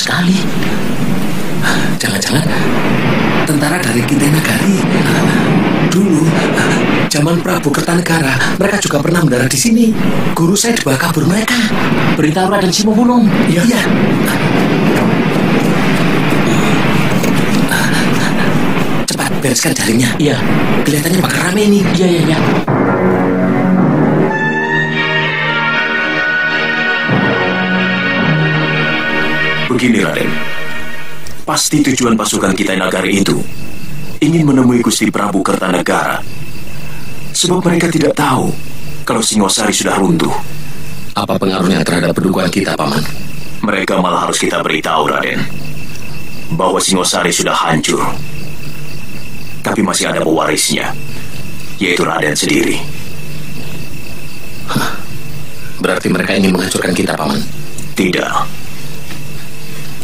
sekali. Jangan-jangan tentara dari Kintenagari. Dulu, zaman Prabu Kertanegara, mereka juga pernah mendarat di sini. Guru saya dibawa kabur mereka. Beritahu Raden Simowunung. Iya. Cepat bereskan jaringnya. Iya. Kelihatannya bakal rame ini. Iya. Begini, Raden. Pasti tujuan pasukan Kintenagari itu ingin menemui Gusti Prabu Kertanegara. Sebab mereka tidak tahu kalau Singosari sudah runtuh. Apa pengaruhnya terhadap pendudukan kita, Paman? Mereka malah harus kita beritahu, Raden, bahwa Singosari sudah hancur. Tapi masih ada pewarisnya, yaitu Raden sendiri. Berarti mereka ingin menghancurkan kita, Paman? Tidak.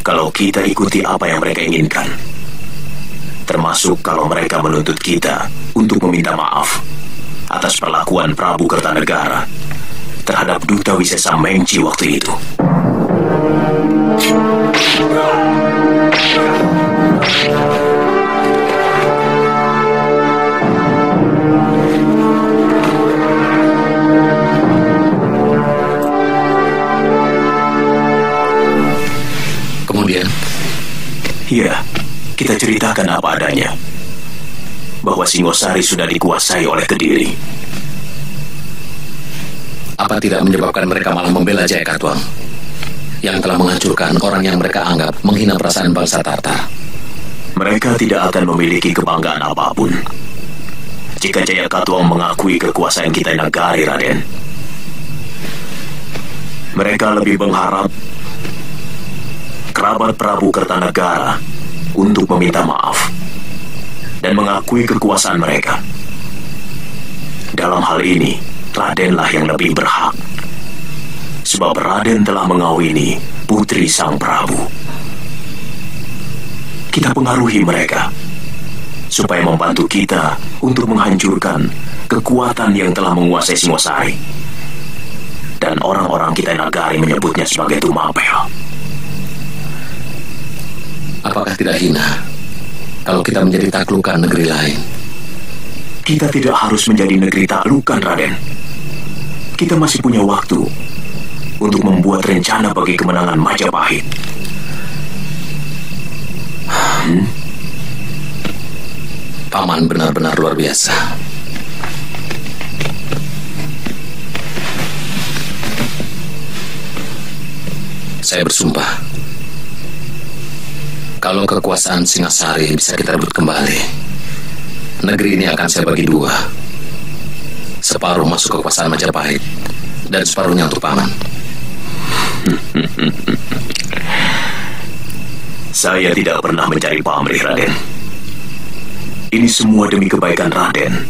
Kalau kita ikuti apa yang mereka inginkan, termasuk kalau mereka menuntut kita untuk meminta maaf atas perlakuan Prabu Kertanegara terhadap Duta Wisesa Mengci waktu itu. Kemudian? Ya, kita ceritakan apa adanya. Bahwa Singosari sudah dikuasai oleh Kediri. Apa tidak menyebabkan mereka malah membela Jaya Katuang yang telah menghancurkan orang yang mereka anggap menghina perasaan bangsa Tartar? Mereka tidak akan memiliki kebanggaan apapun jika Jaya Katuang mengakui kekuasaan Kintenagari, Raden. Mereka lebih berharap kerabat Prabu Kertanegara untuk meminta maaf dan mengakui kekuasaan mereka. Dalam hal ini, Radenlah yang lebih berhak, sebab Raden telah mengawini putri Sang Prabu. Kita pengaruhi mereka supaya membantu kita untuk menghancurkan kekuatan yang telah menguasai Singosari. Dan orang-orang Kintenagari menyebutnya sebagai Tumapel. Apakah tidak hina kalau kita menjadi taklukan negeri lain? Kita tidak harus menjadi negeri taklukan, Raden. Kita masih punya waktu untuk membuat rencana bagi kemenangan Majapahit. Paman benar-benar luar biasa. Saya bersumpah, kalau kekuasaan Singasari bisa kita rebut kembali, negeri ini akan saya bagi dua. Separuh masuk kekuasaan Majapahit dan separuhnya untuk Paman. Saya tidak pernah mencari pamrih, Raden. Ini semua demi kebaikan Raden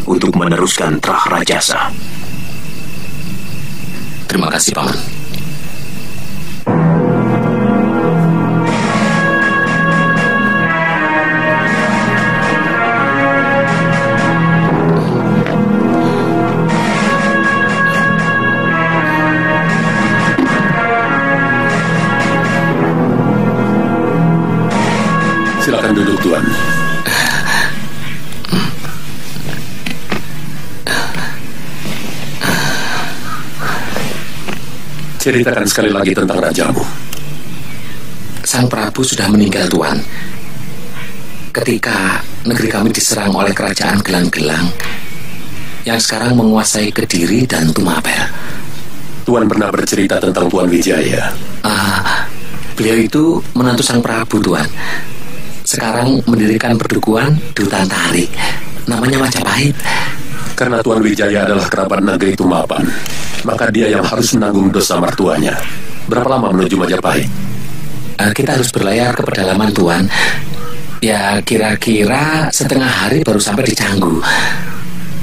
untuk meneruskan Trah Rajasa. Terima kasih, Paman. Silakan duduk, Tuan. Ceritakan sekali lagi tentang rajamu. Sang Prabu sudah meninggal, Tuan. Ketika negeri kami diserang oleh kerajaan Gelang-Gelang yang sekarang menguasai Kediri dan Tumapel. Tuan pernah bercerita tentang Tuan Wijaya. Beliau itu menantu Sang Prabu, Tuan. Sekarang mendirikan perdukuhan di hutan Tarik, namanya Majapahit. Karena Tuan Wijaya adalah kerabat negeri Tumapan, maka dia yang harus menanggung dosa mertuanya. Berapa lama menuju Majapahit? Kita harus berlayar ke pedalaman, Tuan. Ya, kira-kira setengah hari baru sampai di Canggu.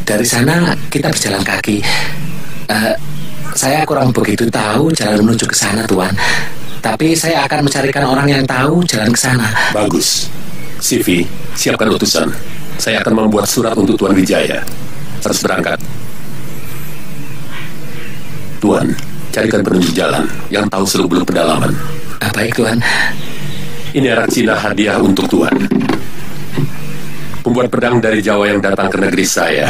Dari sana kita berjalan kaki. Saya kurang begitu tahu jalan menuju ke sana, Tuan. Tapi saya akan mencarikan orang yang tahu jalan ke sana. Bagus. Sivi, siapkan utusan. Saya akan membuat surat untuk Tuan Wijaya. Harus berangkat. Tuan, carikan penunjuk jalan yang tahu seluk-beluk pedalaman. Baik, Tuan. Ini arak Cina hadiah untuk Tuan. Pembuat pedang dari Jawa yang datang ke negeri saya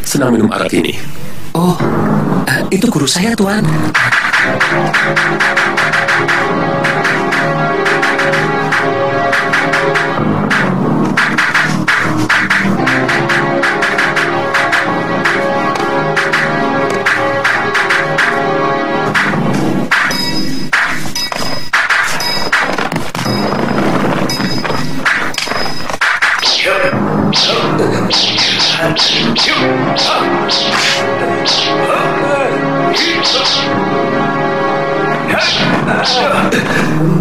senang minum arak ini. Oh, itu guru saya, Tuan.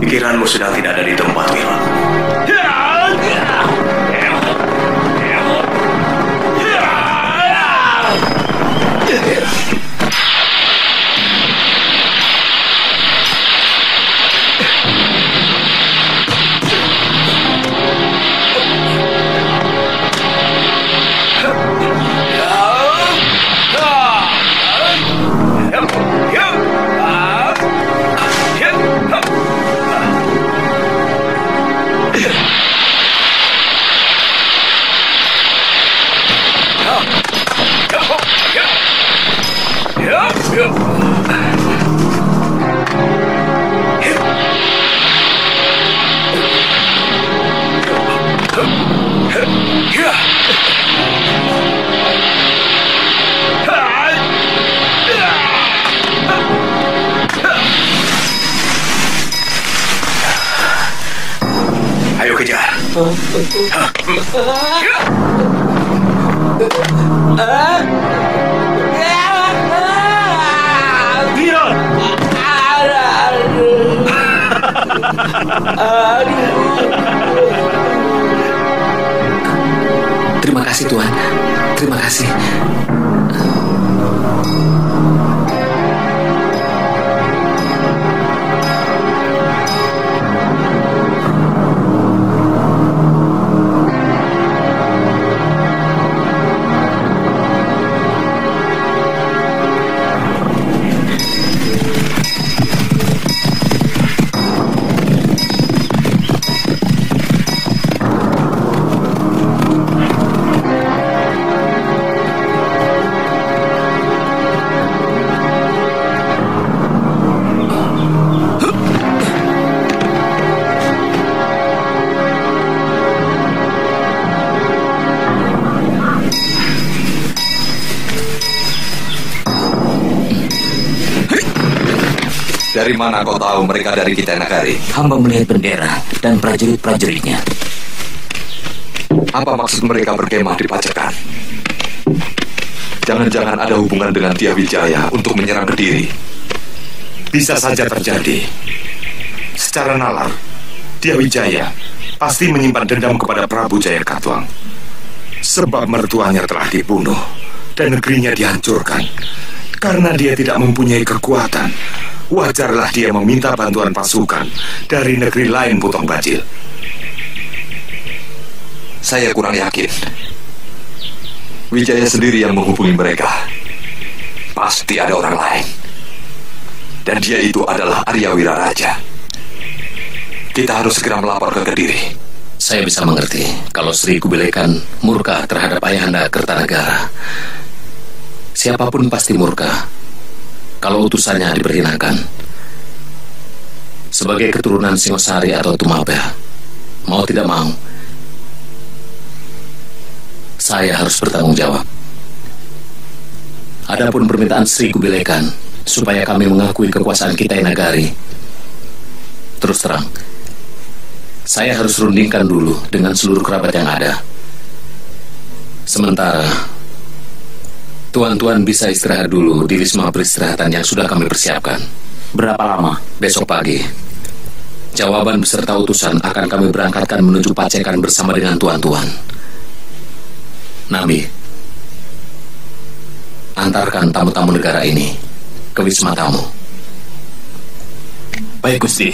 Pikiranmu sedang tidak ada di tempat, Wira. Ayo kejar. Terima kasih, Tuan. Terima kasih. Dari mana kau tahu mereka dari Kita Nagari? Hamba melihat bendera dan prajurit-prajuritnya. Apa maksud mereka berkemah di Pajakan? Jangan-jangan ada hubungan dengan Dia Wijaya untuk menyerang Kediri. Bisa saja terjadi. Secara nalar, Dia Wijaya pasti menyimpan dendam kepada Prabu Jayakatwang. Sebab mertuanya telah dibunuh dan negerinya dihancurkan. Karena dia tidak mempunyai kekuatan, wajarlah dia meminta bantuan pasukan dari negeri lain, Putong Bajil. Saya kurang yakin. Wijaya sendiri yang menghubungi mereka. Pasti ada orang lain. Dan dia itu adalah Arya Wiraraja. Kita harus segera melapor ke Kediri. Saya bisa mengerti kalau Sri Kubilekan murka terhadap Ayahanda Kertanegara. Siapapun pasti murka kalau utusannya diperhinakan. Sebagai keturunan Singosari atau Tumapel, mau tidak mau, saya harus bertanggung jawab. Adapun permintaan Sri Kubilekan supaya kami mengakui kekuasaan Kita Nagari, terus terang, saya harus rundingkan dulu dengan seluruh kerabat yang ada. Sementara tuan-tuan bisa istirahat dulu di wisma peristirahatan yang sudah kami persiapkan. Berapa lama? Besok pagi. Jawaban beserta utusan akan kami berangkatkan menuju Pajakan bersama dengan tuan-tuan. Nabi, antarkan tamu-tamu negara ini ke wisma tamu. Baik, Gusti.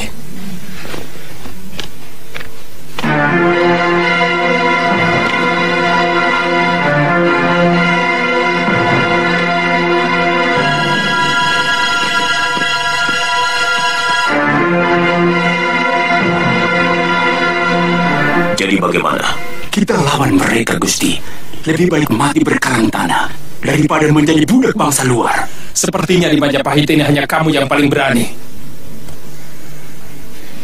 bagaimana? Kita lawan mereka, Gusti. Lebih baik mati berkarang tanah daripada menjadi budak bangsa luar. Sepertinya di Majapahit ini hanya kamu yang paling berani.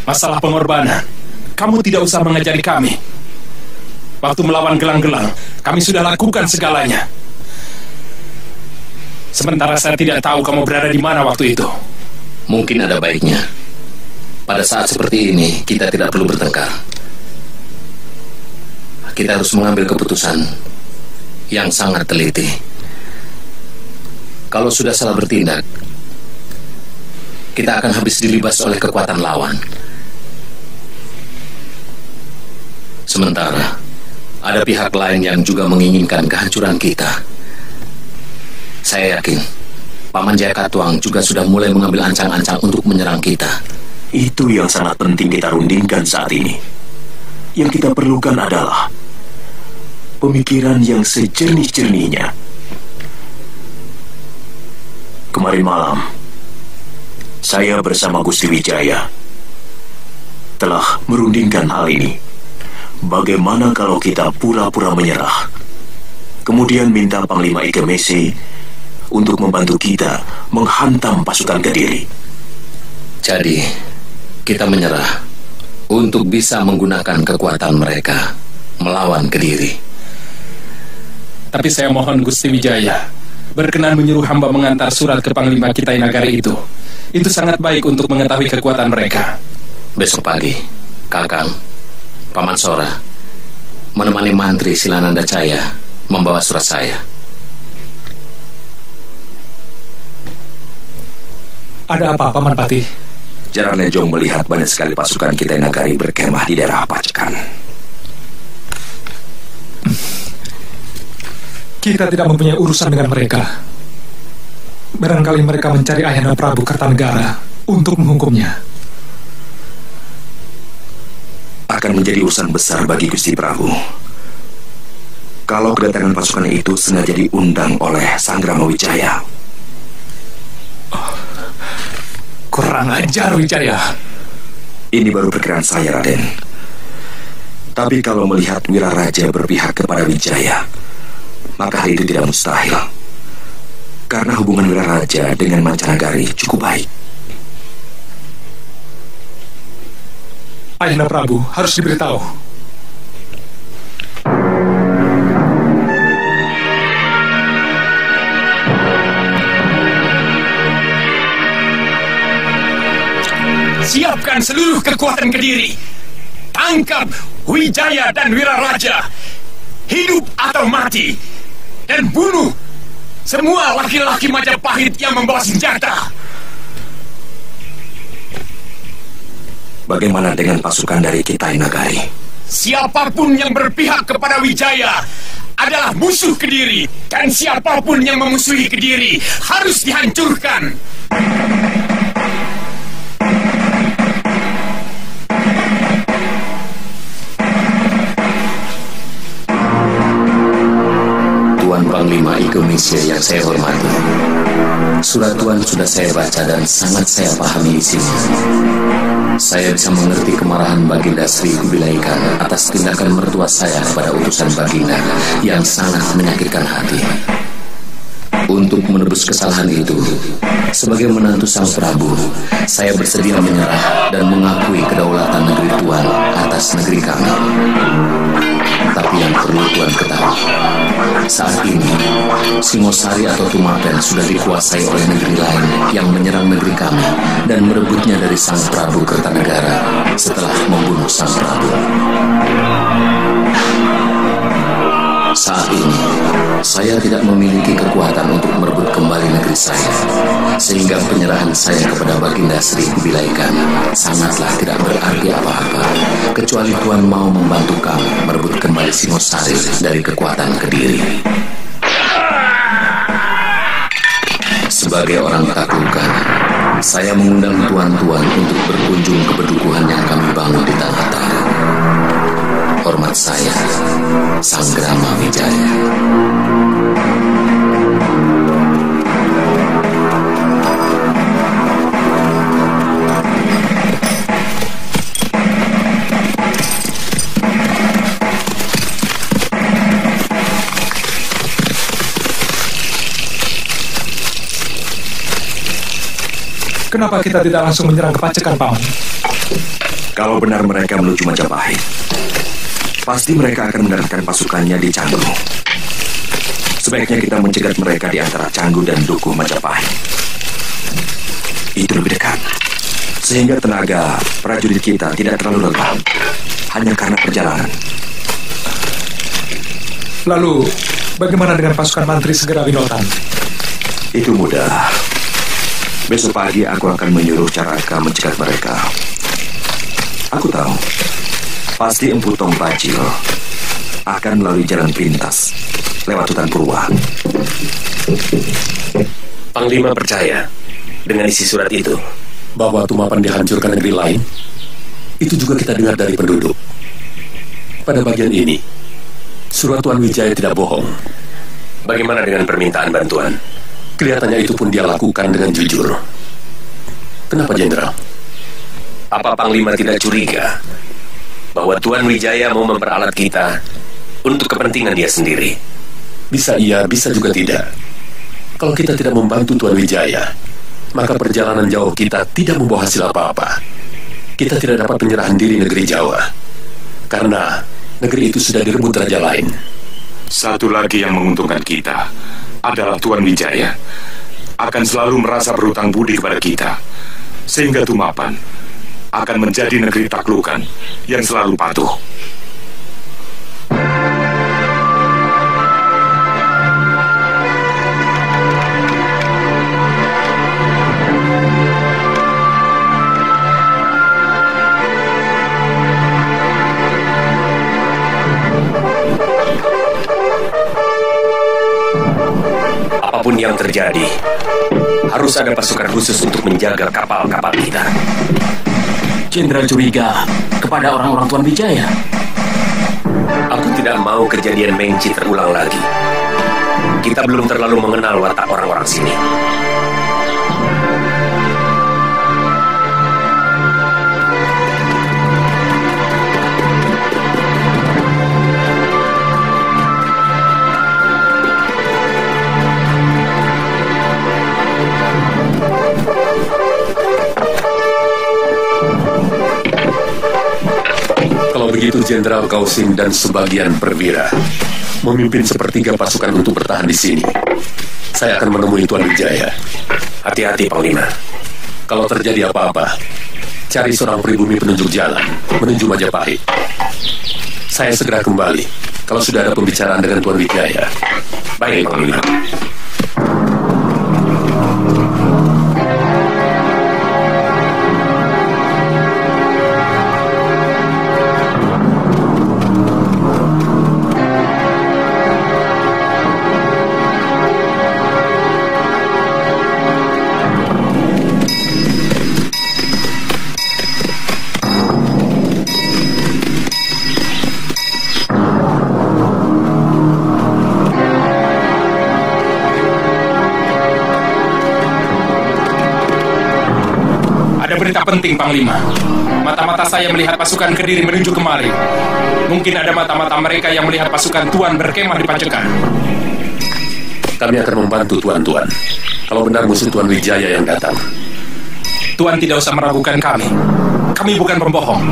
Masalah pengorbanan, kamu tidak usah mengajari kami. Waktu melawan gelang-gelang, kami sudah lakukan segalanya. Sementara saya tidak tahu kamu berada di mana waktu itu. Mungkin ada baiknya pada saat seperti ini kita tidak perlu bertengkar. Kita harus mengambil keputusan yang sangat teliti. Kalau sudah salah bertindak, kita akan habis dilibas oleh kekuatan lawan. Sementara ada pihak lain yang juga menginginkan kehancuran kita. Saya yakin Paman Jayakatwang juga sudah mulai mengambil ancang-ancang untuk menyerang kita. Itu yang sangat penting kita rundingkan saat ini. Yang kita perlukan adalah pemikiran yang sejernih-jernihnya. Kemarin malam, saya bersama Gusti Wijaya telah merundingkan hal ini. Bagaimana kalau kita pura-pura menyerah, kemudian minta Panglima Ikemese untuk membantu kita menghantam pasukan Kediri. Jadi, kita menyerah untuk bisa menggunakan kekuatan mereka melawan Kediri. Tapi saya mohon Gusti Wijaya berkenan menyuruh hamba mengantar surat ke Panglima Kitai Nagari itu. Itu sangat baik untuk mengetahui kekuatan mereka. Besok pagi, Kakang, Paman Sora menemani Mantri Silananda Caya membawa surat saya. Ada apa, Paman Pati? Jaran Lejong melihat banyak sekali pasukan Kitai Nagari berkemah di daerah Pacekan. Kita tidak mempunyai urusan dengan mereka. Barangkali mereka mencari Ayahanda Prabu Kertanegara untuk menghukumnya. Akan menjadi urusan besar bagi Gusti Prabu kalau kedatangan pasukan itu sengaja diundang oleh Sanggrama Wijaya. Kurang ajar, Wijaya. Ini baru perkiraan saya, Raden. Tapi kalau melihat Wiraraja berpihak kepada Wijaya, maka hal itu tidak mustahil. Karena hubungan Wiraraja dengan Mancanagari cukup baik. Ayahanda Prabu harus diberitahu. Siapkan seluruh kekuatan Kediri. Tangkap Wijaya dan Wiraraja, hidup atau mati, dan bunuh semua laki-laki Majapahit yang membawa senjata. Bagaimana dengan pasukan dari Kitai Nagari? Siapapun yang berpihak kepada Wijaya adalah musuh Kediri, dan siapapun yang memusuhi Kediri harus dihancurkan. Tuan Panglima Ikemese yang saya hormati, surat Tuan sudah saya baca dan sangat saya pahami isinya. Saya bisa mengerti kemarahan Baginda Sri Kubilai Khan atas tindakan mertua saya pada utusan Baginda yang sangat menyakitkan hati. Untuk menebus kesalahan itu, sebagai menantu Sang Prabu, saya bersedia menyerah dan mengakui kedaulatan negeri Tuan atas negeri kami. Tapi yang perlu Tuan ketahui, saat ini Singosari atau Tumapen sudah dikuasai oleh negeri lain yang menyerang negeri kami dan merebutnya dari Sang Prabu Kertanegara setelah membunuh Sang Prabu. Saat ini, saya tidak memiliki kekuatan untuk merebut kembali negeri saya, sehingga penyerahan saya kepada Baginda Sri Kubilai Khan sangatlah tidak berarti apa-apa, kecuali Tuan mau membantu kami merebut kembali Singosari dari kekuatan Kediri. Sebagai orang taklukan, saya mengundang tuan-tuan untuk berkunjung ke pedukuhan yang kami bangun di Tanah Taru. Hormat saya, Sanggrama Wijaya. Kenapa kita tidak langsung menyerang ke Pacekan, Paman? Kalau benar mereka menuju Majapahit, pasti mereka akan mendaratkan pasukannya di Canggu. Sebaiknya kita mencegat mereka di antara Canggu dan Dukuh Majapahit. Itu lebih dekat, sehingga tenaga prajurit kita tidak terlalu lelah hanya karena perjalanan. Lalu, bagaimana dengan pasukan Mantri Segera Winotan? Itu mudah. Besok pagi aku akan menyuruh Caraka mencegat mereka. Aku tahu, pasti Empu Tong Bajil akan melalui jalan pintas lewat hutan Purwa. Panglima percaya dengan isi surat itu bahwa Tumapan dihancurkan negeri lain. Itu juga kita dengar dari penduduk. Pada bagian ini, surat Tuan Wijaya tidak bohong. Bagaimana dengan permintaan bantuan? Kelihatannya itu pun dia lakukan dengan jujur. Kenapa, Jenderal? Apa Panglima tidak curiga bahwa Tuan Wijaya mau memperalat kita untuk kepentingan dia sendiri? Bisa iya, bisa juga tidak. Kalau kita tidak membantu Tuan Wijaya, maka perjalanan jauh kita tidak membawa hasil apa-apa. Kita tidak dapat penyerahan diri negeri Jawa, karena negeri itu sudah direbut raja lain. Satu lagi yang menguntungkan kita adalah Tuan Wijaya akan selalu merasa berhutang budi kepada kita, sehingga Tumapan akan menjadi negeri taklukan yang selalu patuh. Apapun yang terjadi, harus ada pasukan khusus untuk menjaga kapal-kapal kita. Jenderal curiga kepada orang-orang Tuan Wijaya. Aku tidak mau kejadian Mengci terulang lagi. Kita belum terlalu mengenal watak orang-orang sini. Begitu Jenderal Kausim dan sebagian perwira memimpin sepertiga pasukan untuk bertahan di sini, saya akan menemui Tuan Wijaya. Hati-hati, Panglima. Kalau terjadi apa-apa, cari seorang pribumi penunjuk jalan menuju Majapahit. Saya segera kembali kalau sudah ada pembicaraan dengan Tuan Wijaya. Baik, Panglima. Berita penting, Panglima. Mata-mata saya melihat pasukan Kediri menuju kemari. Mungkin ada mata-mata mereka yang melihat pasukan Tuan berkemah di Pacekan. Kami akan membantu Tuan-Tuan. Kalau benar musuh Tuan Wijaya yang datang. Tuan tidak usah meragukan kami. Kami bukan pembohong.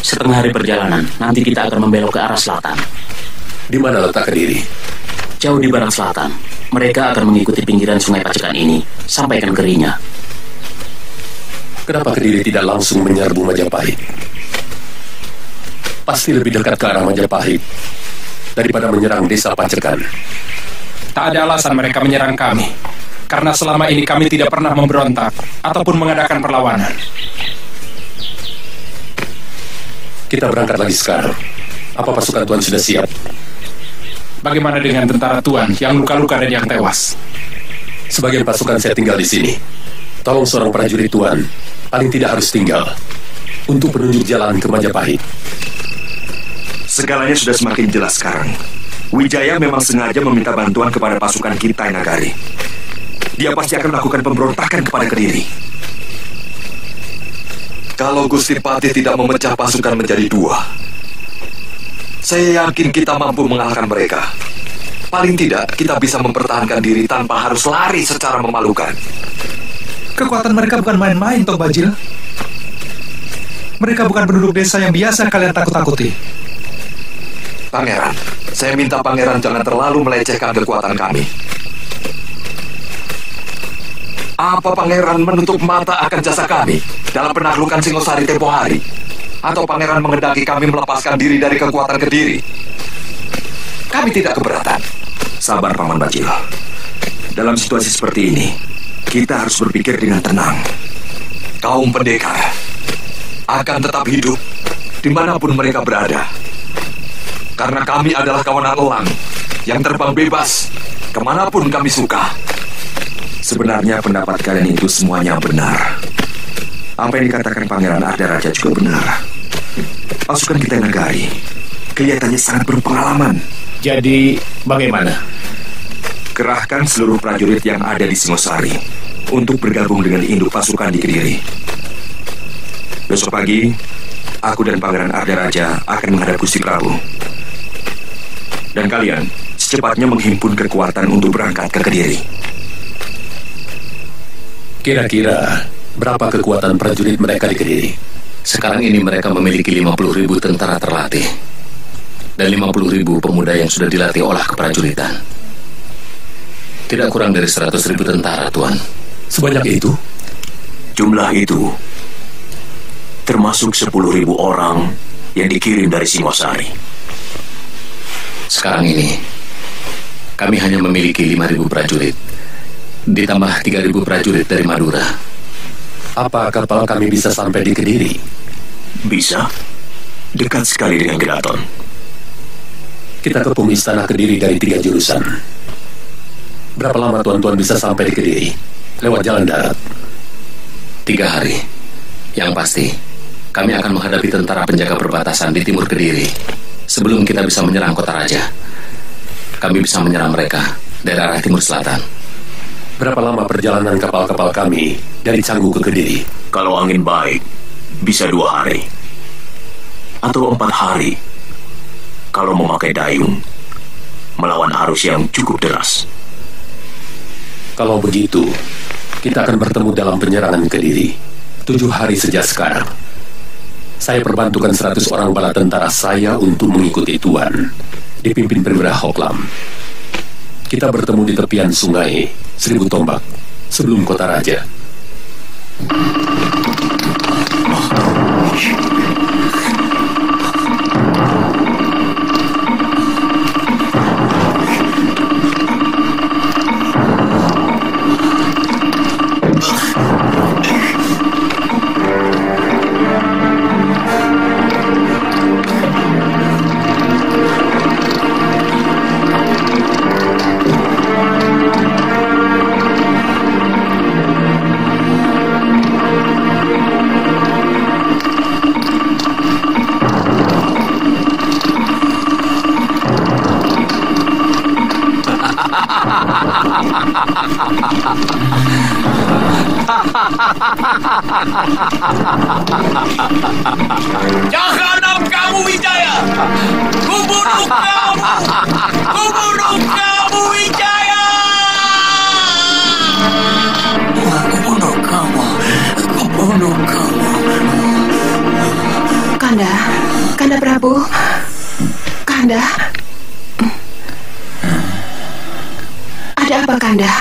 Setengah hari perjalanan, nanti kita akan membelok ke arah selatan. Di mana letak Kediri? Jauh di barat selatan. Mereka akan mengikuti pinggiran sungai Pacikan ini sampai ke negerinya. Kenapa Kediri tidak langsung menyerbu Majapahit? Pasti lebih dekat ke arah Majapahit daripada menyerang desa Pacekan. Tak ada alasan mereka menyerang kami, karena selama ini kami tidak pernah memberontak ataupun mengadakan perlawanan. Kita berangkat lagi sekarang. Apa pasukan Tuan sudah siap? Bagaimana dengan tentara Tuan yang luka-luka dan yang tewas? Sebagian pasukan saya tinggal di sini. Tolong seorang prajurit Tuan, paling tidak harus tinggal, untuk penunjuk jalan ke Majapahit. Segalanya sudah semakin jelas sekarang. Wijaya memang sengaja meminta bantuan kepada pasukan kita Nagari. Dia pasti akan melakukan pemberontakan kepada Kediri. Kalau Gusti Patih tidak memecah pasukan menjadi dua, saya yakin kita mampu mengalahkan mereka. Paling tidak, kita bisa mempertahankan diri tanpa harus lari secara memalukan. Kekuatan mereka bukan main-main, Tok Bajil. Mereka bukan penduduk desa yang biasa kalian takut-takuti. Pangeran, saya minta Pangeran jangan terlalu melecehkan kekuatan kami. Apa Pangeran menutup mata akan jasa kami dalam penaklukan Singosari tempo hari? Atau Pangeran mengendaki kami melepaskan diri dari kekuatan Kediri? Kami tidak keberatan. Sabar, Paman Bajil. Dalam situasi seperti ini, kita harus berpikir dengan tenang. Kaum pendekar akan tetap hidup dimanapun mereka berada. Karena kami adalah kawanan elang yang terbang bebas kemanapun kami suka. Sebenarnya pendapat kalian itu semuanya benar. Apa yang dikatakan Pangeran Ardaraja juga benar. Pasukan kita Nagari kelihatannya sangat berpengalaman. Jadi bagaimana? Kerahkan seluruh prajurit yang ada di Singosari untuk bergabung dengan induk pasukan di Kediri. Besok pagi, aku dan Pangeran Ardaraja akan menghadap Gusti Prabu. Dan kalian secepatnya menghimpun kekuatan untuk berangkat ke Kediri. Kira-kira berapa kekuatan prajurit mereka di Kediri? Sekarang ini mereka memiliki 50.000 tentara terlatih dan 50.000 pemuda yang sudah dilatih olah keprajuritan. Tidak kurang dari 100.000 tentara, Tuan. Sebanyak itu? Jumlah itu termasuk 10.000 orang yang dikirim dari Singosari. Sekarang ini kami hanya memiliki 5.000 prajurit, ditambah 3.000 prajurit dari Madura. Apa kapal kami bisa sampai di Kediri? Bisa. Dekat sekali dengan Keraton. Kita kepung istana Kediri dari 3 jurusan. Berapa lama tuan-tuan bisa sampai di Kediri? Lewat jalan darat? 3 hari. Yang pasti, kami akan menghadapi tentara penjaga perbatasan di timur Kediri. Sebelum kita bisa menyerang Kota Raja, kami bisa menyerang mereka dari arah timur selatan. Berapa lama perjalanan kapal-kapal kami dari Canggu ke Kediri? Kalau angin baik, bisa 2 hari. Atau 4 hari. Kalau memakai dayung, melawan arus yang cukup deras. Kalau begitu, kita akan bertemu dalam penyerangan Kediri 7 hari sejak sekarang. Saya perbantukan 100 orang bala tentara saya untuk mengikuti Tuan, dipimpin Perwira Hoklam. Kita bertemu di tepian sungai 1000 tombak sebelum Kota Raja. Jahanam kamu, Wijaya! Kubunuh kamu! Kubunuh kamu, Wijaya! Kubunuh kamu! Kubunuh kamu! Kanda, Kanda. Ada apa, Kanda?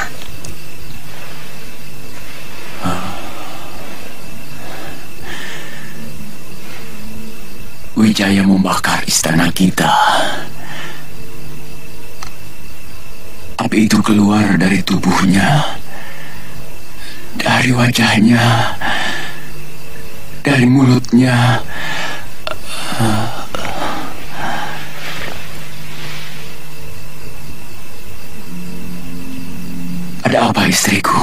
Wijaya membakar istana kita. Api itu keluar dari tubuhnya, dari wajahnya, dari mulutnya. Ada apa, istriku?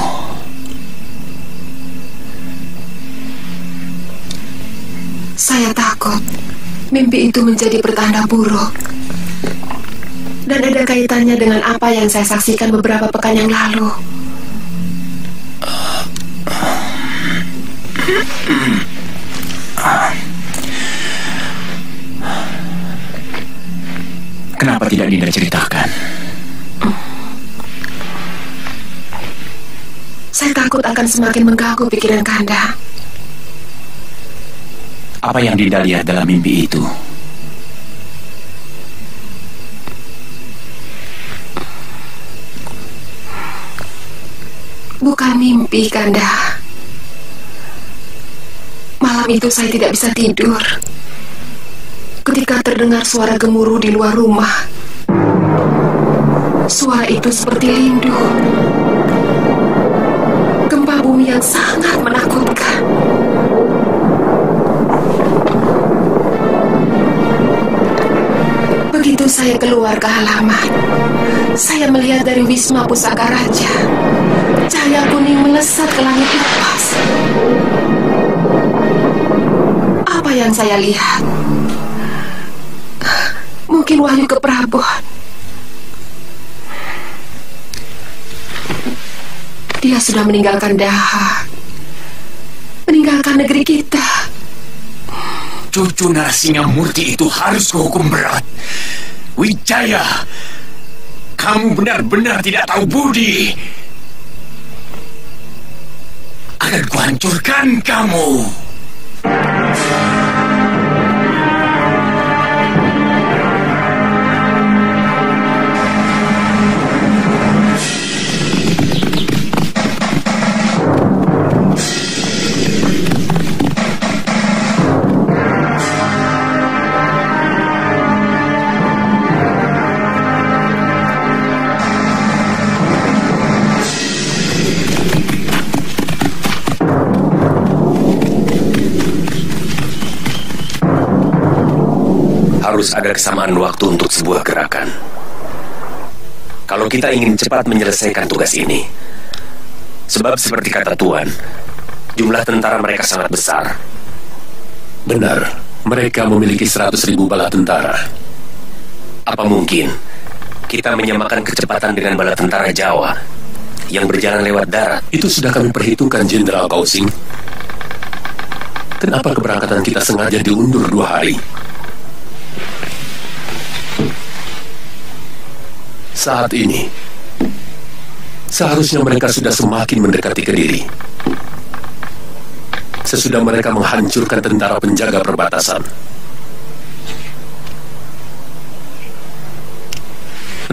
Saya takut mimpi itu menjadi pertanda buruk. Dan ada kaitannya dengan apa yang saya saksikan beberapa pekan yang lalu. Kenapa tidak Dinda ceritakan? Saya takut akan semakin mengganggu pikiran Kanda. Apa yang Dinda lihat dalam mimpi itu? Bukan mimpi, Kanda. Malam itu saya tidak bisa tidur ketika terdengar suara gemuruh di luar rumah. Suara itu seperti lindu. Gempa bumi yang sangat menakutkan. Begitu saya keluar ke halaman, saya melihat dari Wisma Pusaka Raja cahaya kuning melesat ke langit lepas. Apa yang saya lihat? Mungkin wahyu keprabon. Dia sudah meninggalkan Daha, meninggalkan negeri kita. Cucu Narasingamurti itu harus dihukum berat. Wijaya, kamu benar-benar tidak tahu budi. Akan kuhancurkan kamu. Harus ada kesamaan waktu untuk sebuah gerakan. Kalau kita ingin cepat menyelesaikan tugas ini, sebab seperti kata Tuan, jumlah tentara mereka sangat besar. Benar, mereka memiliki 100.000 bala tentara. Apa mungkin kita menyamakan kecepatan dengan bala tentara Jawa yang berjalan lewat darat? Itu sudah kami perhitungkan, Jenderal Kausing. Kenapa keberangkatan kita sengaja diundur 2 hari? Saat ini, seharusnya mereka sudah semakin mendekati Kediri. Sesudah mereka menghancurkan tentara penjaga perbatasan.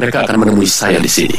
Mereka akan menemui saya di sini.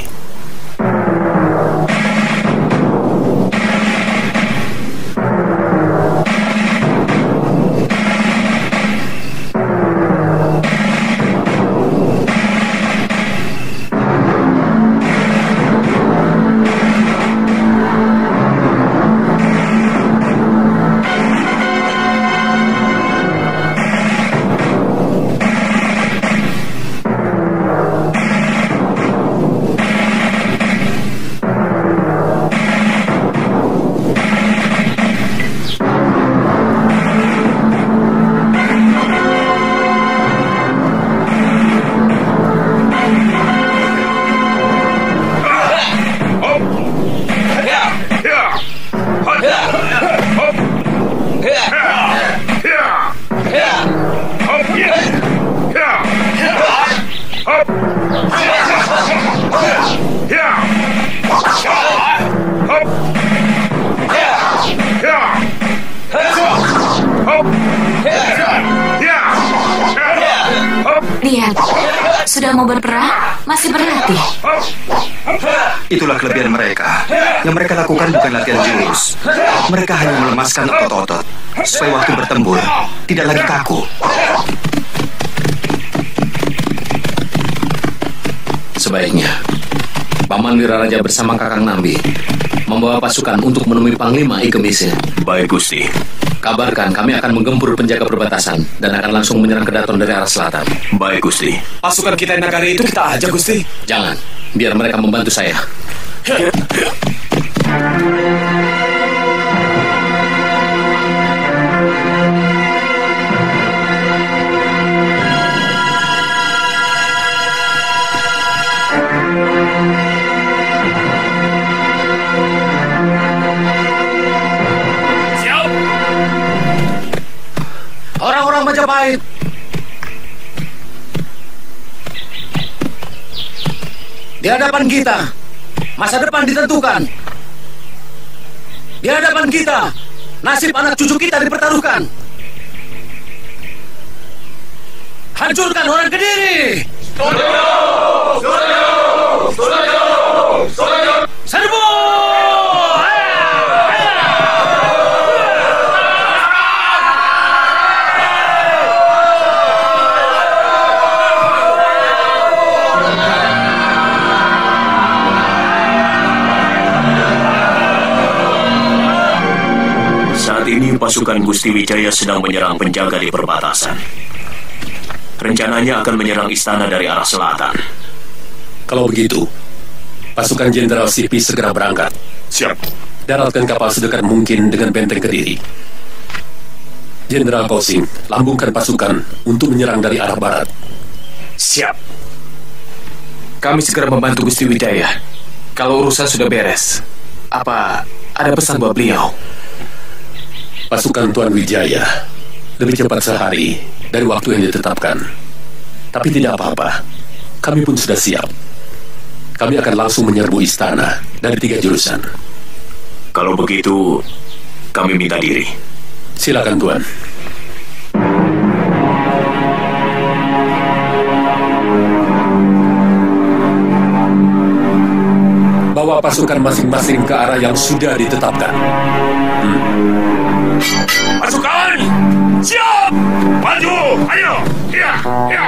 Lihat, sudah mau berperang, masih berlatih. Itulah kelebihan mereka. Yang mereka lakukan bukan latihan jurus. Mereka hanya melemaskan otot-otot supaya waktu bertempur tidak lagi kaku. Sebaiknya Paman Wiraraja bersama Kakang Nambi membawa pasukan untuk menemui Panglima Ike Misia. Baik, Gusti. Kabarkan kami akan menggempur penjaga perbatasan dan akan langsung menyerang Kedaton dari arah selatan. Baik, Gusti. Pasukan kita yang nagari itu kita aja, Gusti. Jangan, biar mereka membantu saya. Orang-orang Majapahit, di hadapan kita, masa depan ditentukan. Di hadapan kita, nasib anak cucu kita dipertaruhkan. Hancurkan orang Kediri! Serbu! Saat ini pasukan Gusti Wijaya sedang menyerang penjaga di perbatasan. Rencananya akan menyerang istana dari arah selatan. Kalau begitu, pasukan Jenderal Sipi segera berangkat. Siap. Daratkan kapal sedekat mungkin dengan benteng Kediri. Jenderal Kosing, lambungkan pasukan untuk menyerang dari arah barat. Siap. Kami segera membantu Gusti Wijaya. Kalau urusan sudah beres, apa ada pesan buat beliau? Pasukan Tuan Wijaya lebih cepat sehari dari waktu yang ditetapkan. Tapi tidak apa-apa, kami pun sudah siap. Kami akan langsung menyerbu istana dari 3 jurusan. Kalau begitu, kami minta diri. Silakan, Tuan. Bawa pasukan masing-masing ke arah yang sudah ditetapkan. Pasukan! Siap! Maju! Ayo! Ya! Ya!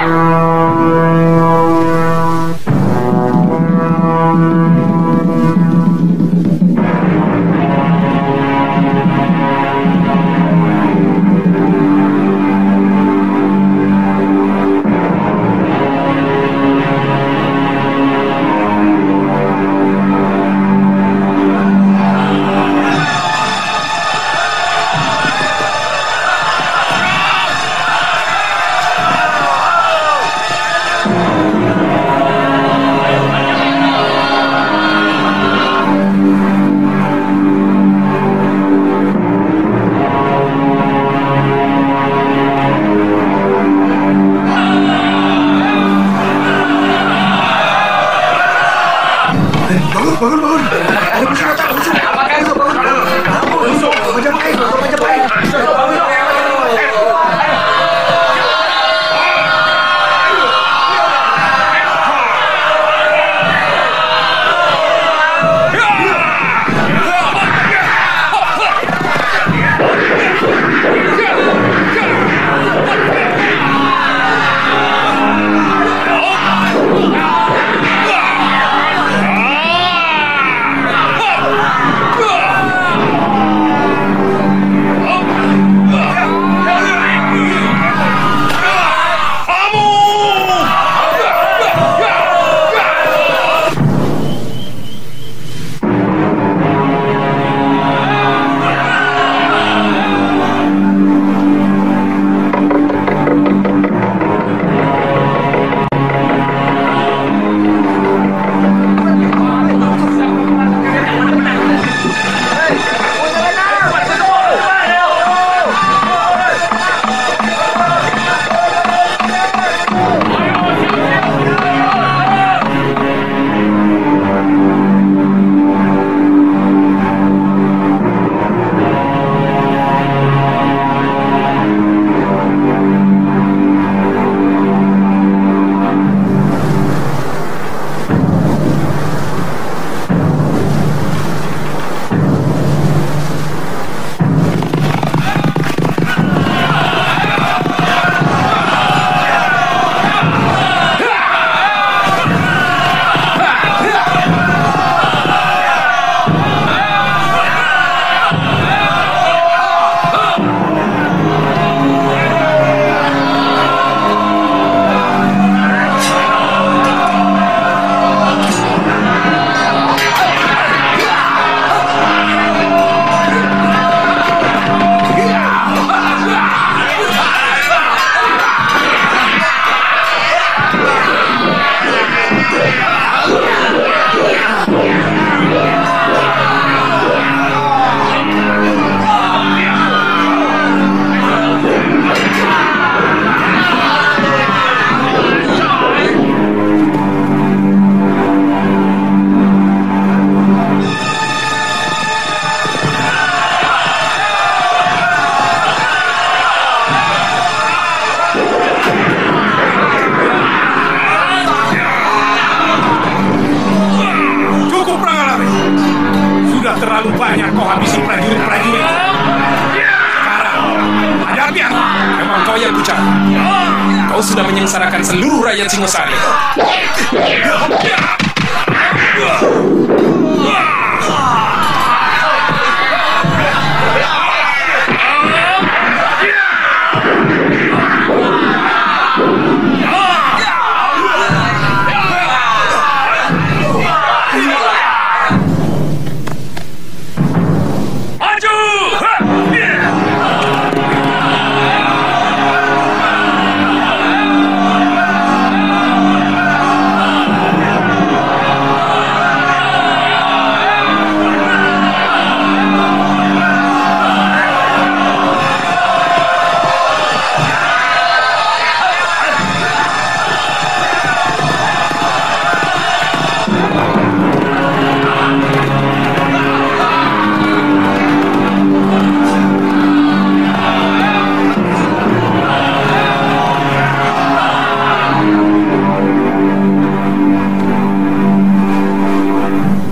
Kau sudah menyengsarakan seluruh rakyat Singosari.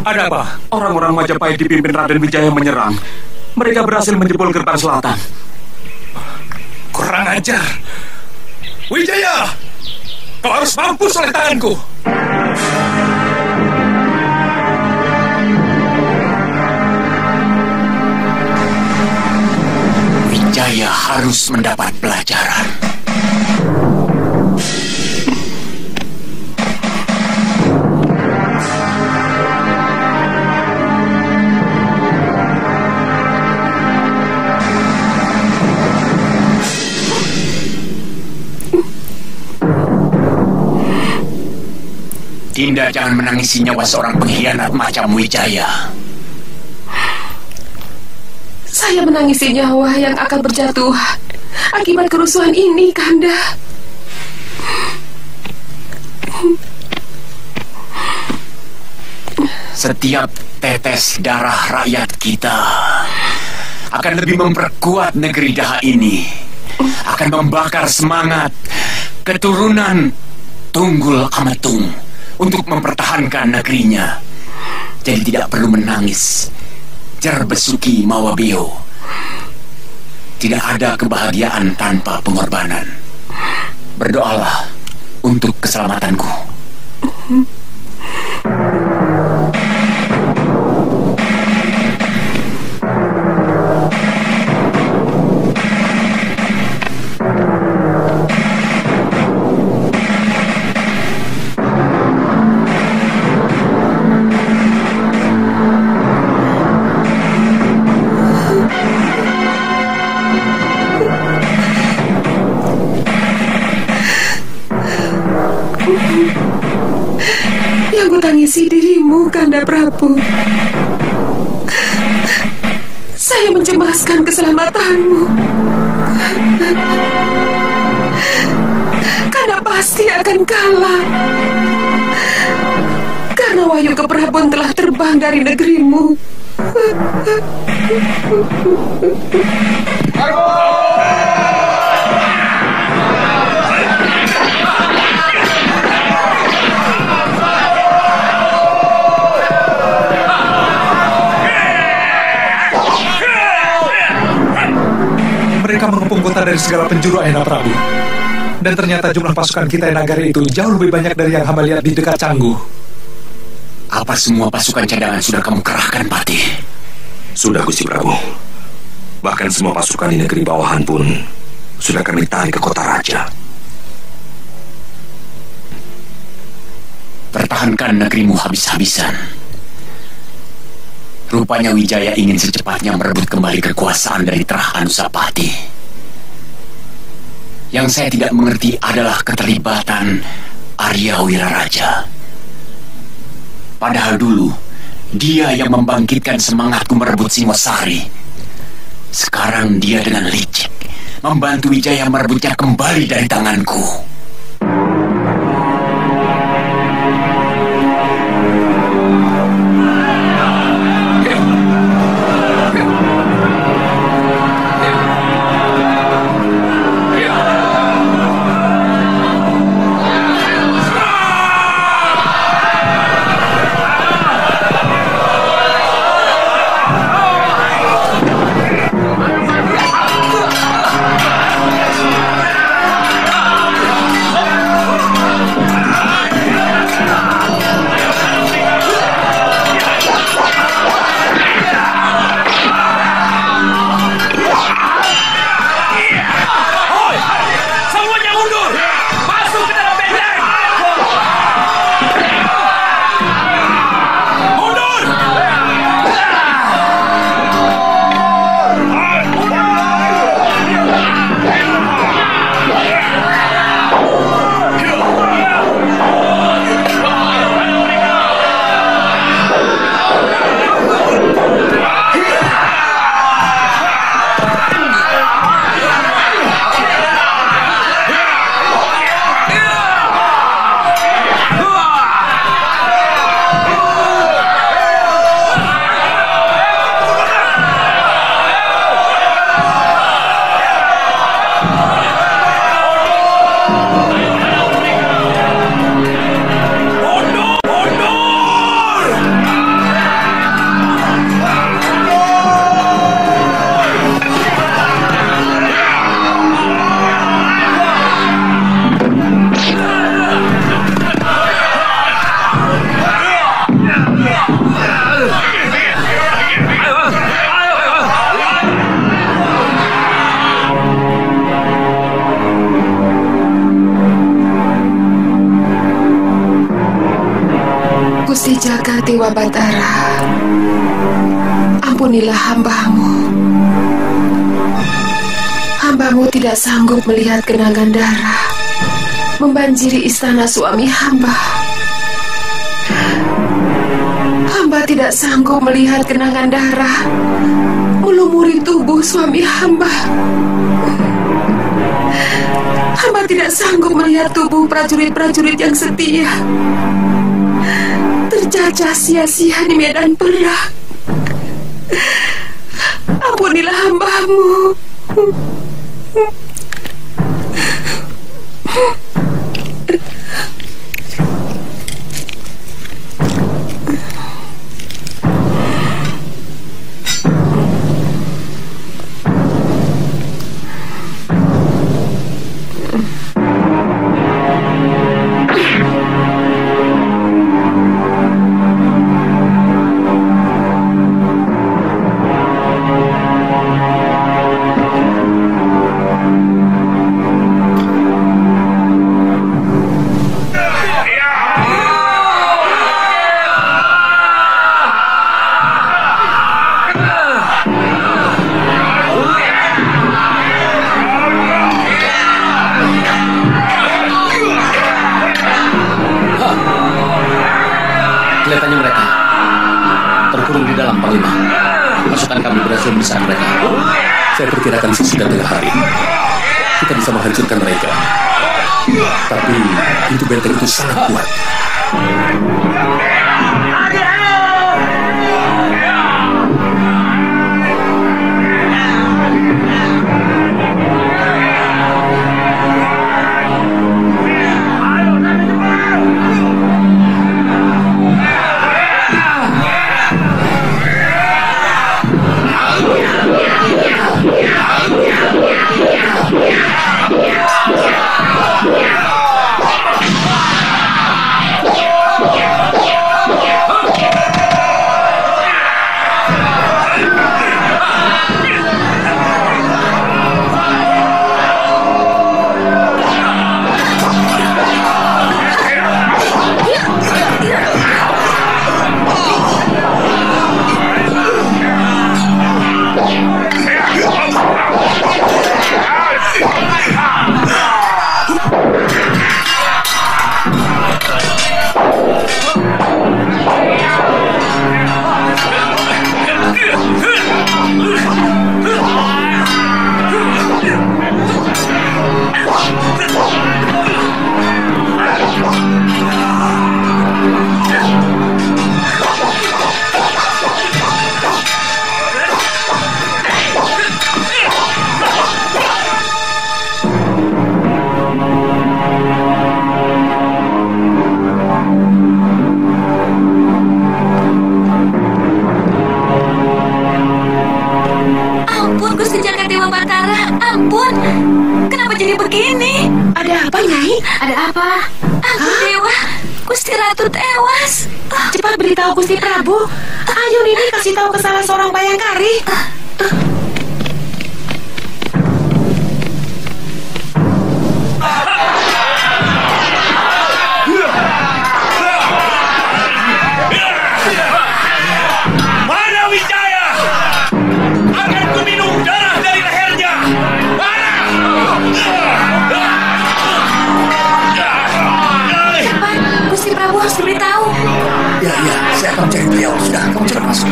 Ada apa? Orang-orang Majapahit dipimpin Raden Wijaya menyerang. Mereka berhasil menjebol gerbang selatan. Kurang ajar. Wijaya, kau harus mampus oleh tanganku. Wijaya harus mendapat pelajaran. Dinda jangan menangisi nyawa seorang pengkhianat macam Wijaya. Saya menangisi nyawa yang akan berjatuh akibat kerusuhan ini, Kanda. Setiap tetes darah rakyat kita akan lebih memperkuat negeri Daha ini, akan membakar semangat keturunan Tunggul Ametung untuk mempertahankan negerinya. Jadi tidak perlu menangis. Jerbesuki Mawabeo. Tidak ada kebahagiaan tanpa pengorbanan. Berdoalah untuk keselamatanku. Yang kutangisi dirimu, Kanda Prabu. Saya mencemaskan keselamatanmu. Kanda pasti akan kalah. Karena wahyu keprabun telah terbang dari negerimu. Mereka mengepung kota dari segala penjuru, Ayahanda Prabu. Dan ternyata jumlah pasukan kita yang Nagari itu jauh lebih banyak dari yang hamba lihat di dekat Canggu. Apa semua pasukan cadangan sudah kamu kerahkan, Patih? Sudah, Gusti Prabu. Bahkan semua pasukan di negeri bawahan pun sudah kami tarik ke kota raja. Pertahankan negerimu habis-habisan. Rupanya Wijaya ingin secepatnya merebut kembali kekuasaan dari Trah Anusapati. Yang saya tidak mengerti adalah keterlibatan Arya Wiraraja. Padahal dulu, dia yang membangkitkan semangatku merebut Singosari. Sekarang dia dengan licik membantu Wijaya merebutnya kembali dari tanganku. Gusti Jaka Dewa Batara, ampunilah hamba-Mu. Hamba-Mu tidak sanggup melihat genangan darah membanjiri istana suami hamba. Hamba tidak sanggup melihat genangan darah melumuri tubuh suami hamba. Hamba tidak sanggup melihat tubuh prajurit-prajurit yang setia terjajah sia-sia di medan perang. Ampunilah hamba-Mu. Kelihatannya mereka terkurung di dalam, Panglima. Pasukan kami berhasil membesar mereka. Saya perkirakan sesudah tengah hari kita bisa menghancurkan mereka. Tapi pintu benteng itu sangat kuat. Ampun, kenapa jadi begini? Ada apa, Nyai? Ada apa? Aku Dewa, Gusti Ratu tewas. Cepat beritahu Gusti Prabu. Ayo Nini kasih tahu ke salah seorang bayangkari. Mana Wijaya? Akan ku minum darah dari lehernya. Mana? Cepat, Gusti Prabu harus diberitahu. Ya, saya akan cari beliau. Sudah, kamu cepat masuk.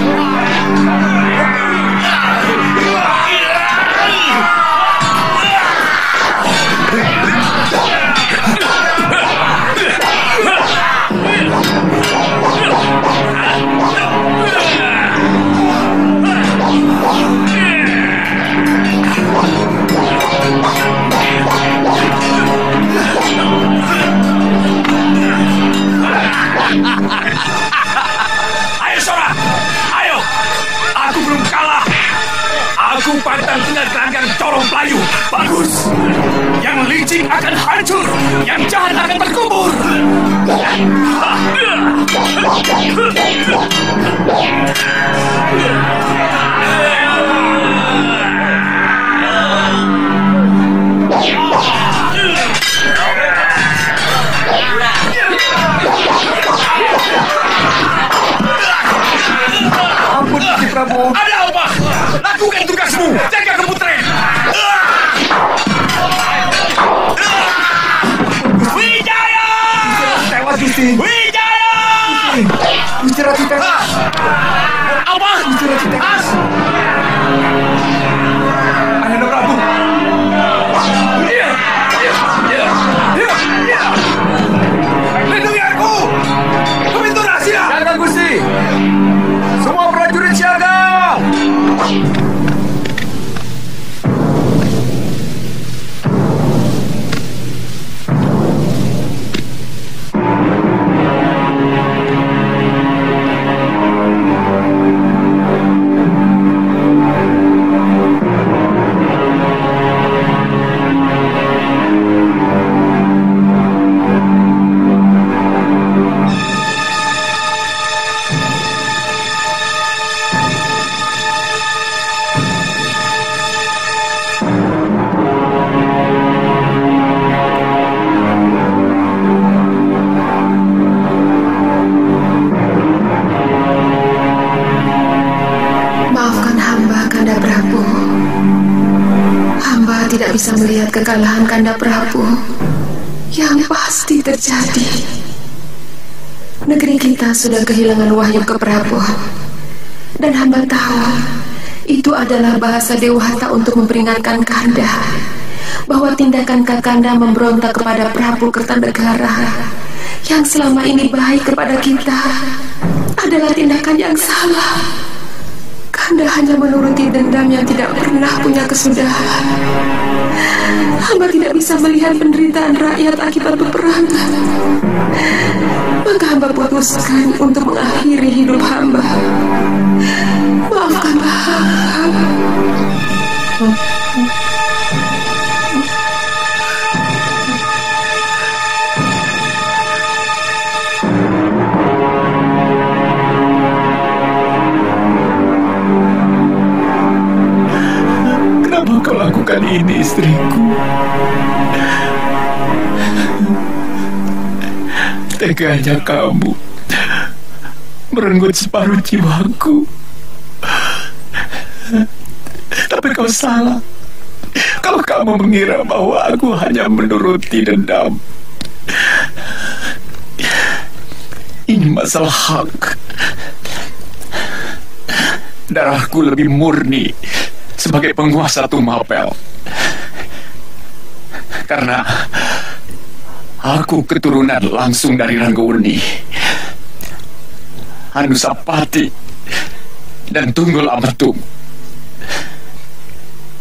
Ayo Sora, ayo. Aku belum kalah. Aku pantang dengan gelanggang corong Melayu. Bagus. Yang licik akan hancur, yang jahat akan terkubur. Wijaya! Gusti Ratu tewas. Apa? Gusti Ratu tewas. Ayahanda Prabu. Lindungi aku! Pintu rahasia! Siaga, Gusti! Semua prajurit siaga! Tidak bisa melihat kekalahan Kanda Prabu yang pasti terjadi. Negeri kita sudah kehilangan wahyu ke Prabu, dan hamba tahu itu adalah bahasa Dewata untuk memperingatkan Kanda bahwa tindakan Kakanda memberontak kepada Prabu Kertanegara yang selama ini baik kepada kita adalah tindakan yang salah. Kanda hanya menuruti dendam yang tidak pernah punya kesudahan. Hamba tidak bisa melihat penderitaan rakyat akibat peperangan. Maka hamba putuskan untuk mengakhiri hidup hamba. Maafkanlah hamba. Kenapa kau lakukan ini, istriku? Teganya kamu merenggut separuh jiwaku. Tapi kau salah kalau kamu mengira bahwa aku hanya menuruti dendam. Ini masalah hak. Darahku lebih murni sebagai penguasa Tumapel, karena aku keturunan langsung dari Ranggaweni, Anusapati, dan Tunggul Ametung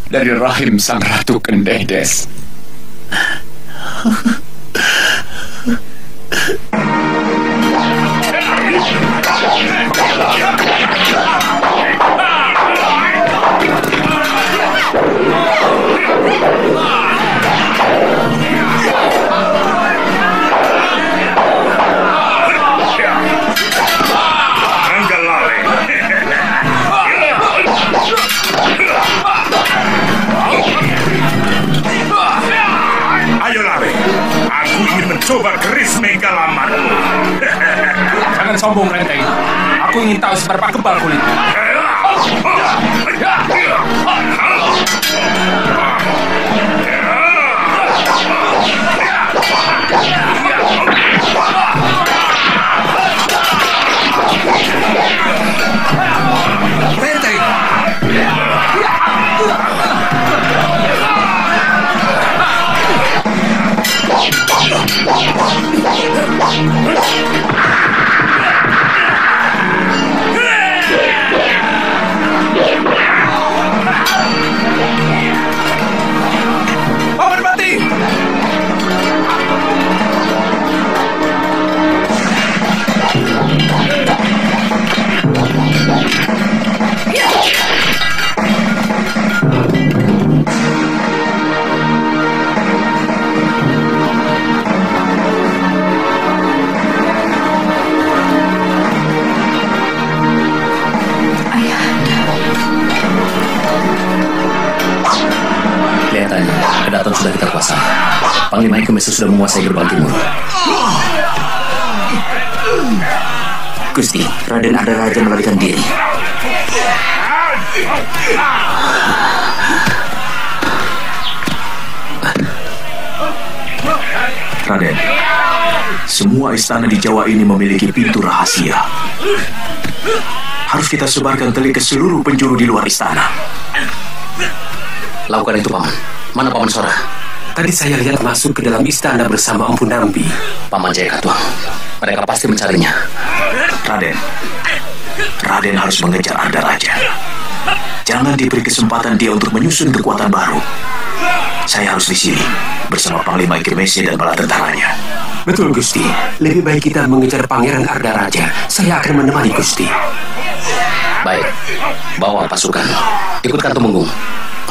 dari rahim Sang Ratu Kendedes. Coba keris Megalaman. Jangan sombong, Renteng. Aku ingin tahu seberapa kebal kulitmu. Renteng. Paman Pati! Kelihatannya Kedaton sudah kita kuasai. Panglima Ikemesu sudah menguasai gerbang timur. Gusti, Raden Ardaraja melarikan diri. Raden, Semua istana di Jawa ini memiliki pintu rahasia. Harus kita sebarkan telik ke seluruh penjuru di luar istana. Lakukan itu, Paman. Mana Paman Sora? Tadi saya lihat masuk ke dalam istana bersama Empu Nambi. Paman Jaya Katuang, mereka pasti mencarinya. Raden harus mengejar Arda Raja. Jangan diberi kesempatan dia untuk menyusun kekuatan baru. Saya harus di sini bersama Panglima Ikrimese dan bala tentaranya. Betul, Gusti. Lebih baik kita mengejar Pangeran Arda Raja. Saya akan menemani Gusti. Baik, bawa pasukan. Ikutkan Tumenggung.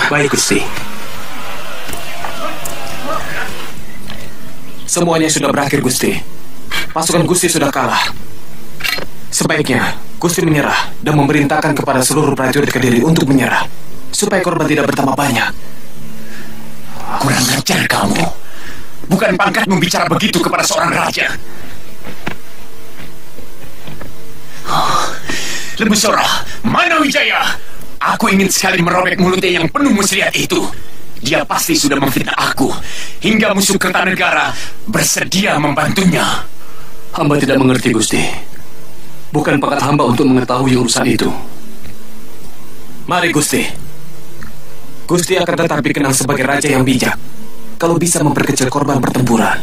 Baik, Gusti. Semuanya sudah berakhir, Gusti. Pasukan Gusti sudah kalah. Sebaiknya Gusti menyerah dan memerintahkan kepada seluruh prajurit Kediri untuk menyerah, supaya korban tidak bertambah banyak. Kurang ajar kamu. Bukan pangkatmu bicara begitu kepada seorang raja. Lembu Sora, mana Wijaya? Aku ingin sekali merobek mulutnya yang penuh muslihat itu. Dia pasti sudah memfitnah aku, hingga musuh Kertanegara bersedia membantunya. Hamba tidak mengerti, Gusti. Bukan pangkat hamba untuk mengetahui urusan itu. Mari, Gusti. Gusti akan tetap dikenal sebagai raja yang bijak kalau bisa memperkecil korban pertempuran.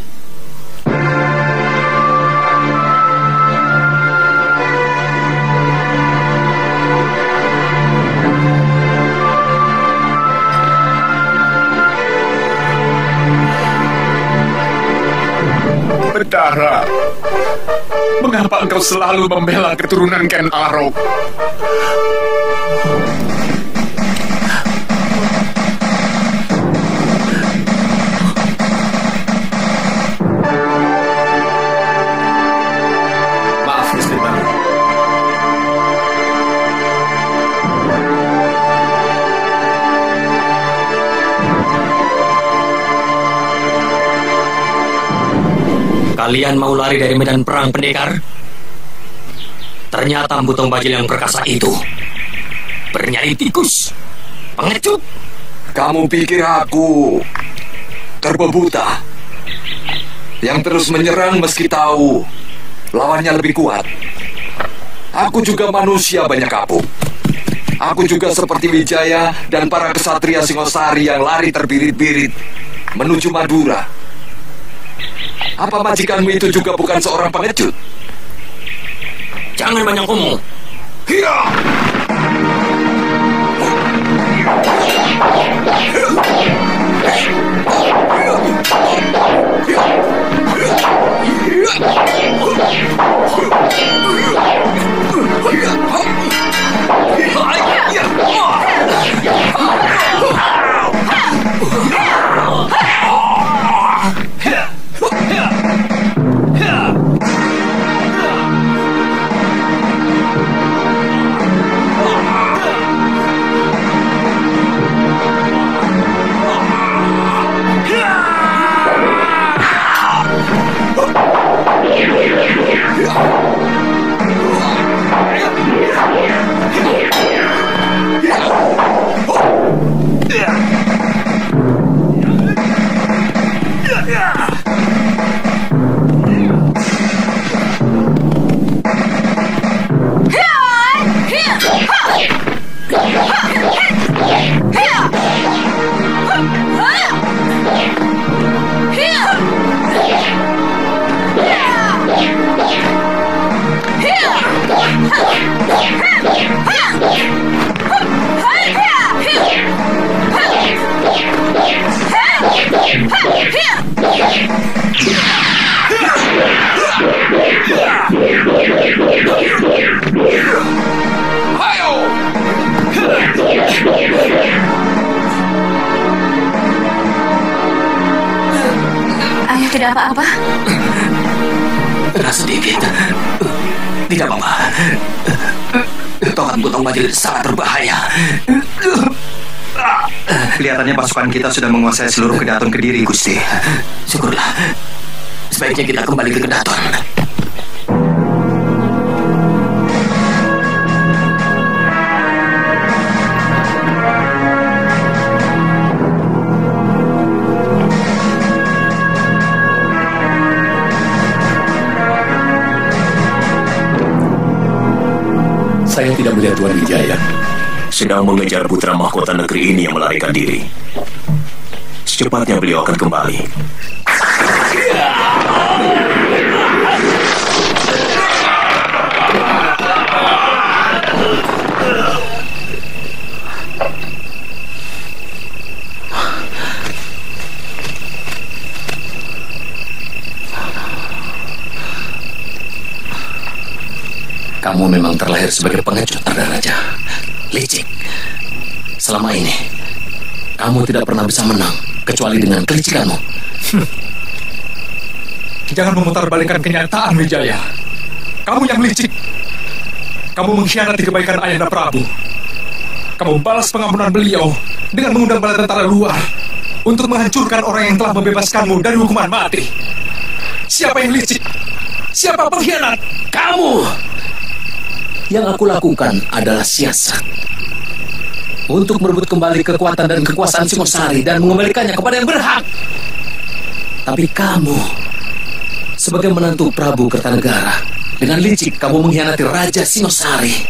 Betara, mengapa engkau selalu membela keturunan Ken Arok? Maaf, Gusti Prabu. Kalian mau lari dari medan perang, pendekar? Ternyata Mbutong Bajil yang perkasa itu bernyali tikus, pengecut. Kamu pikir aku terbebuta yang terus menyerang meski tahu lawannya lebih kuat? Aku juga manusia banyak kapuk. Aku juga seperti Wijaya dan para kesatria Singosari yang lari terbirit-birit menuju Madura. Apa majikanmu itu juga bukan seorang pengecut? Jangan banyak ngomong. Hiya! Ayah tidak apa-apa? Kena sedikit. Tidak apa-apa. Tongkat Mbutong Bajil sangat berbahaya. Kelihatannya pasukan kita sudah menguasai seluruh Kedaton Kediri, Gusti. Syukurlah. Sebaiknya kita kembali ke Kedaton. Saya tidak melihat Tuan Wijaya. Sedang mengejar putra mahkota negeri ini yang melarikan diri. Secepatnya beliau akan kembali. Kamu memang terlahir sebagai pengecut, Arda Raja. Licik. Selama ini, kamu tidak pernah bisa menang, kecuali dengan kelicikanmu. Jangan memutarbalikkan kenyataan, Wijaya. Kamu yang licik. Kamu mengkhianati kebaikan Ayahanda Prabu. Kamu balas pengampunan beliau dengan mengundang bala tentara luar untuk menghancurkan orang yang telah membebaskanmu dari hukuman mati. Siapa yang licik? Siapa pengkhianat? Kamu! Yang aku lakukan adalah siasat untuk merebut kembali kekuatan dan kekuasaan Singosari dan mengembalikannya kepada yang berhak. Tapi kamu, sebagai menantu Prabu Kertanegara, dengan licik kamu mengkhianati Raja Singosari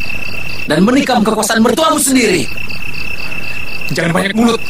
dan menikam kekuasaan mertuamu sendiri. Jangan banyak mulut.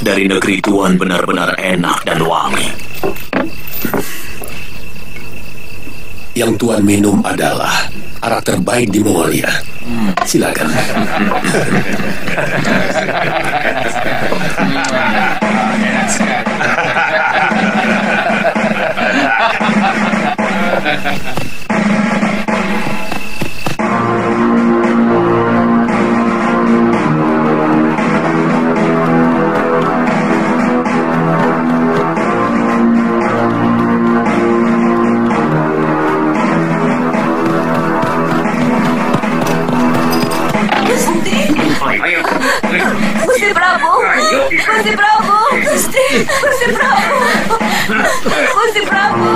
Dari negeri Tuan benar-benar enak dan wangi. Yang Tuan minum adalah arak terbaik di Mongolia. Silakan. Gusti Prabu! Gusti Prabu! Gusti Prabu! Gusti Prabu!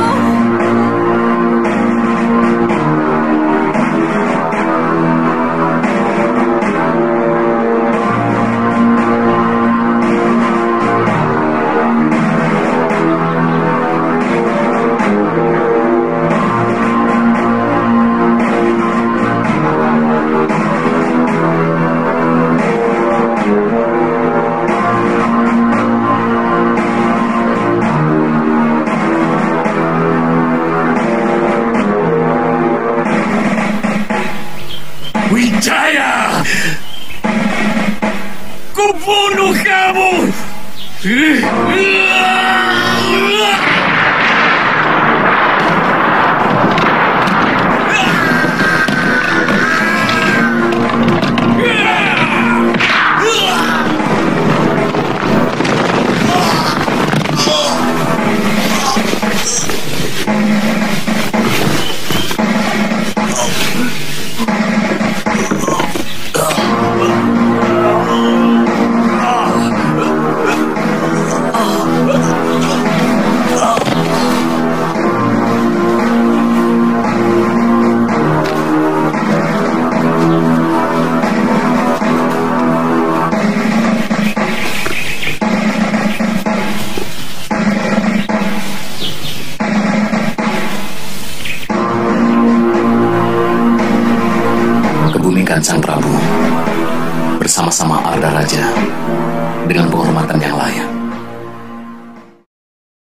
Wijaya! Kubunuh kamu! Sang Prabu bersama-sama Arda Raja dengan penghormatan yang layak.